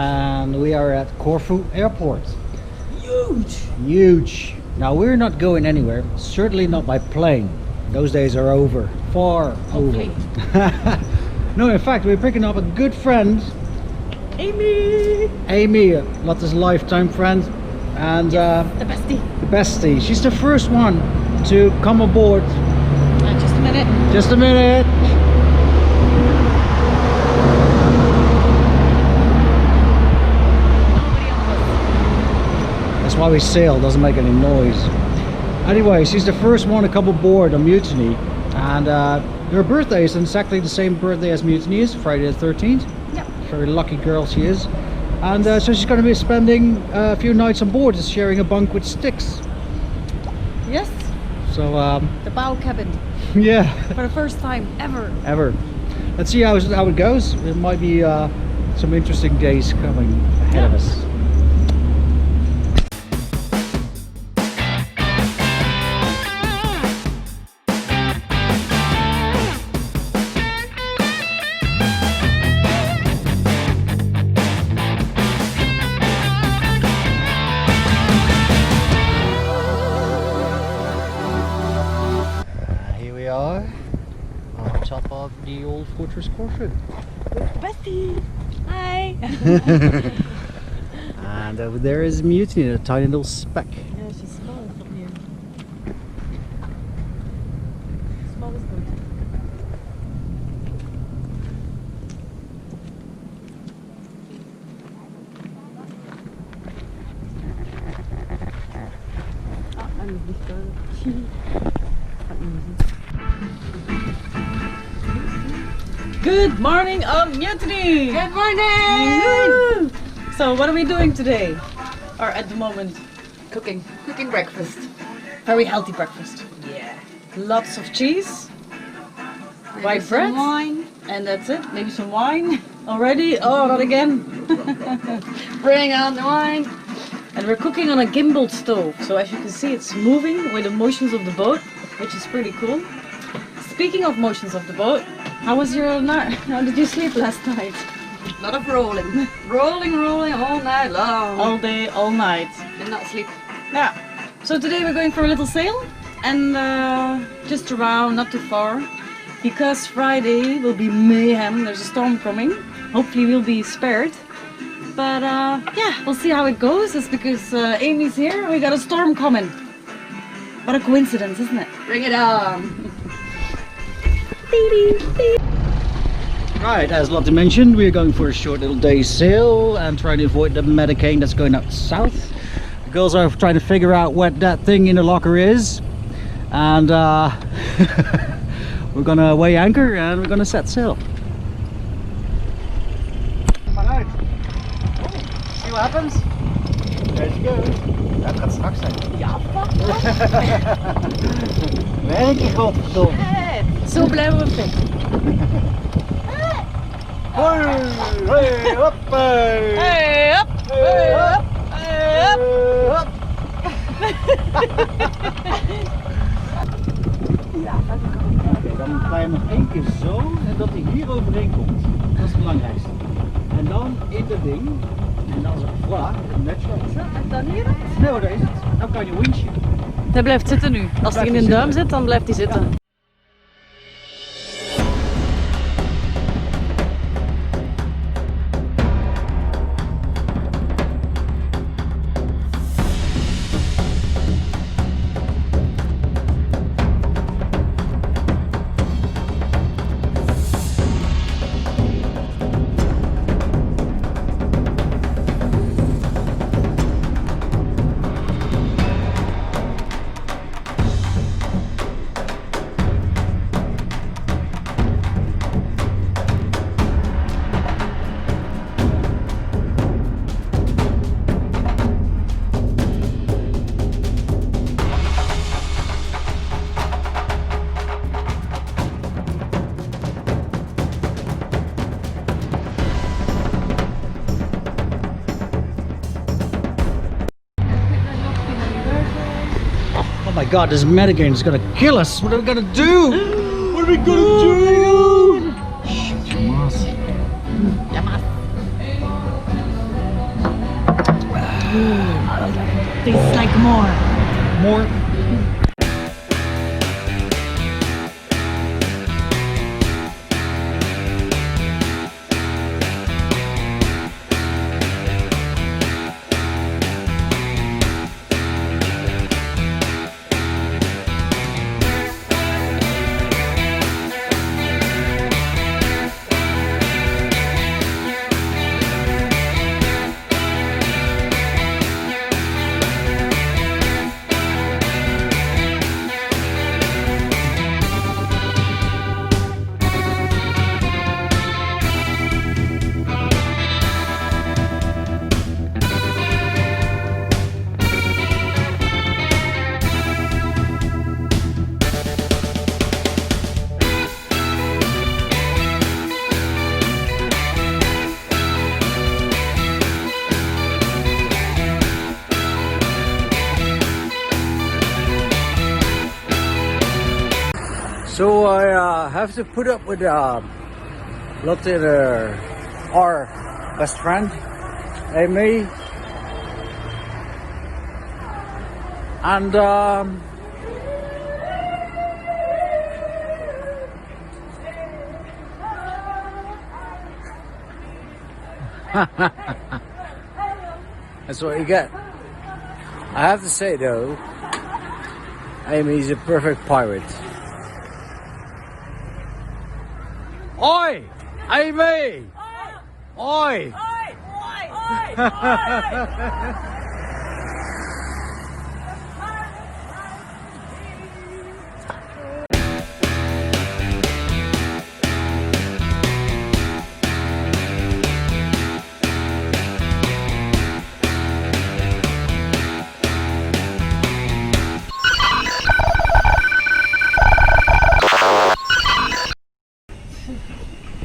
and we are at Corfu airport. Huge! Now we're not going anywhere, certainly not by plane. Those days are over, far over. No, in fact, we're picking up a good friend, Aimee, Lotte's lifetime friend, and the bestie. the bestie. She's the first one to come aboard. Just a minute. Just a minute. That's why we sail, doesn't make any noise. Anyway, she's the first one to come aboard on Mutiny, and her birthday is exactly the same birthday as Mutiny is, Friday the 13th. Yep. Very lucky girl she is. And so she's going to be spending a few nights on board, just sharing a bunk with Sticks. Yes. So The bow cabin. yeah. For the first time ever. Let's see how it goes. There might be some interesting days coming ahead of us. Here we are on top of the old Fortress Corfu. Bestie! Hi! And over there is Mutiny, a tiny little speck. Yeah, she's small from here. Small is good. Ah, I'm Good morning on Mutiny! Good morning! So what are we doing today? Or at the moment? Cooking breakfast. Very healthy breakfast. Yeah. Lots of cheese, Maybe white some bread, wine. and that's it. Maybe some wine already. Oh, not again. Bring on the wine. And we're cooking on a gimbal stove. So as you can see, it's moving with the motions of the boat, which is pretty cool. Speaking of motions of the boat, how was your night? How did you sleep last night? A lot of rolling. rolling all night long. All day, all night. Did not sleep. Yeah. So today we're going for a little sail, and just around, not too far, because Friday will be mayhem. There's a storm coming. Hopefully we'll be spared. But yeah, we'll see how it goes. It's because Aimee's here and we got a storm coming. What a coincidence, isn't it? Bring it on. Right, as Lotte mentioned, we're going for a short little day's sail and trying to avoid the Medicane that's going out south. The girls are trying to figure out what that thing in the locker is, and we're gonna weigh anchor and we're gonna set sail. Come on out. See what happens? There you go. Dat gaat straks zijn. Ja, fuck. Werk godverdomme. Zo blijven we fit. Hoi, hoi, hoppé. Hey, up, hey, up, hey, up. Ja, dan ga je nog één keer zo en dat hij hier overheen komt. Dat is het belangrijkste. En dan in dat ding. En dan zo, voilà, net zo. En dan hier? Nee hoor, daar is het. Dan kan je winchen. Hij blijft zitten nu. Als hij in een duim zit, dan blijft hij zitten. Oh my god, this Medicane is gonna kill us. What are we gonna do? What are we gonna do? Shit, Jamas. Tastes like more. More. So I have to put up with Lotte, our best friend, Aimee, and that's what you get. I have to say though, Aimee's a perfect pirate. Oi! Aimee! Oi!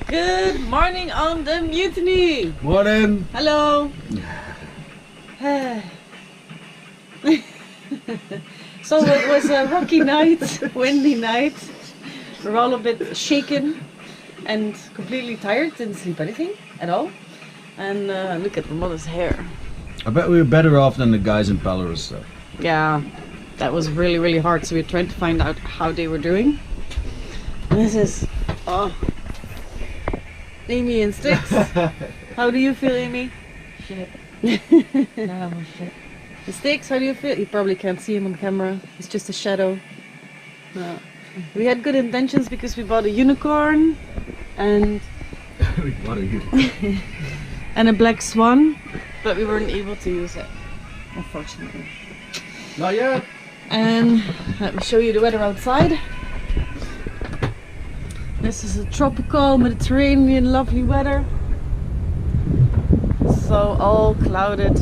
Good morning on the Mutiny. Morning. Hello. So it was a rocky night, windy night. We're all a bit shaken and completely tired. Didn't sleep anything at all. And look at Ramon's hair. I bet we were better off than the guys in Belarus though. Yeah, that was really, really hard. So we were trying to find out how they were doing. And this is Aimee and Sticks. How do you feel, Aimee? Shit. No, shit. The Sticks, how do you feel? You probably can't see him on camera. He's just a shadow. No. We had good intentions because we bought a unicorn and and a black swan, but we weren't able to use it, unfortunately. Not yet. And let me show you the weather outside. This is a tropical, Mediterranean, lovely weather. So all clouded.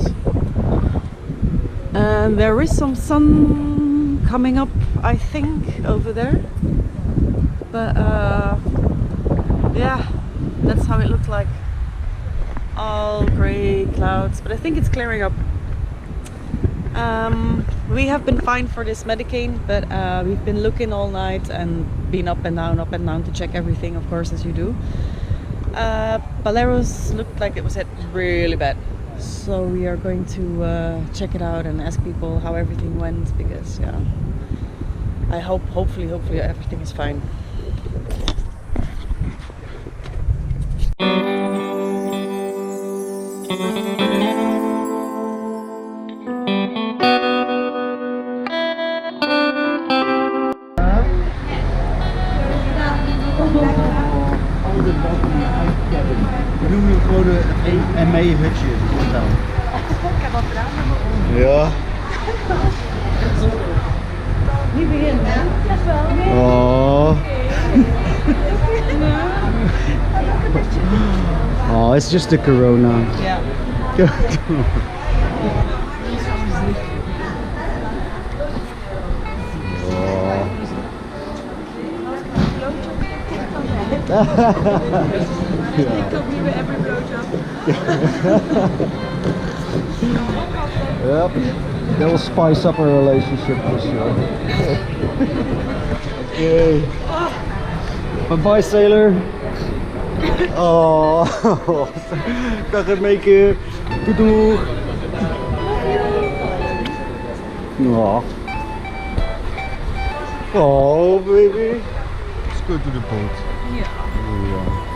And there is some sun coming up, I think, over there. But yeah, that's how it looked like. All grey clouds, but I think it's clearing up. We have been fine for this Medicane, but we've been looking all night and been up and down to check everything, of course, as you do. Belarus looked like it was hit really bad, so we are going to check it out and ask people how everything went, because yeah, I hope, hopefully everything is fine. We noemen hem gewoon het Aimee hutje. Ik heb wat ramen. Ja. Niet beginnen, hè? Jawel. Oh. Oh, it's just the corona. Ja. Ik koop niet bij every blowjob. Yep, that will spice up our relationship for sure. Okay. Bye, sailor. Oh, dag het meeken. Doei doei. Aw. Oh, baby. Let's go to the boat. Yeah. Yeah.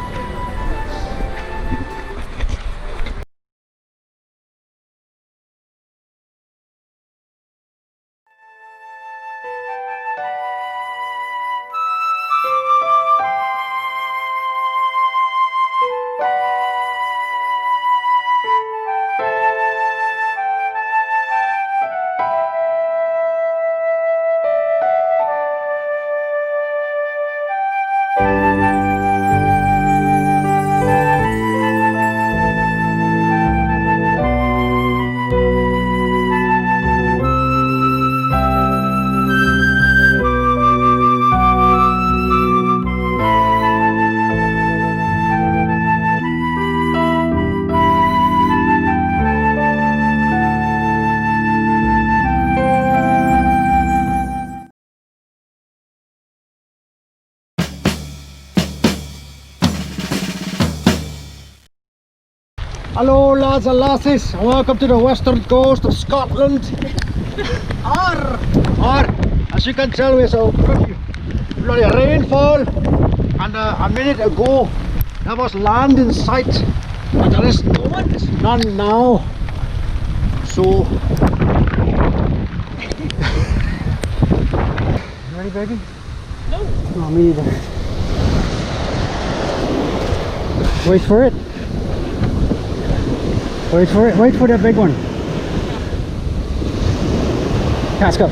Hello lads and lasses, and welcome to the western coast of Scotland. As you can tell, we saw bloody rainfall, and a minute ago there was land in sight, but there is none now. So, you ready, baby? No. No, me either. Wait for it. Wait for it, wait for the big one. Let's go.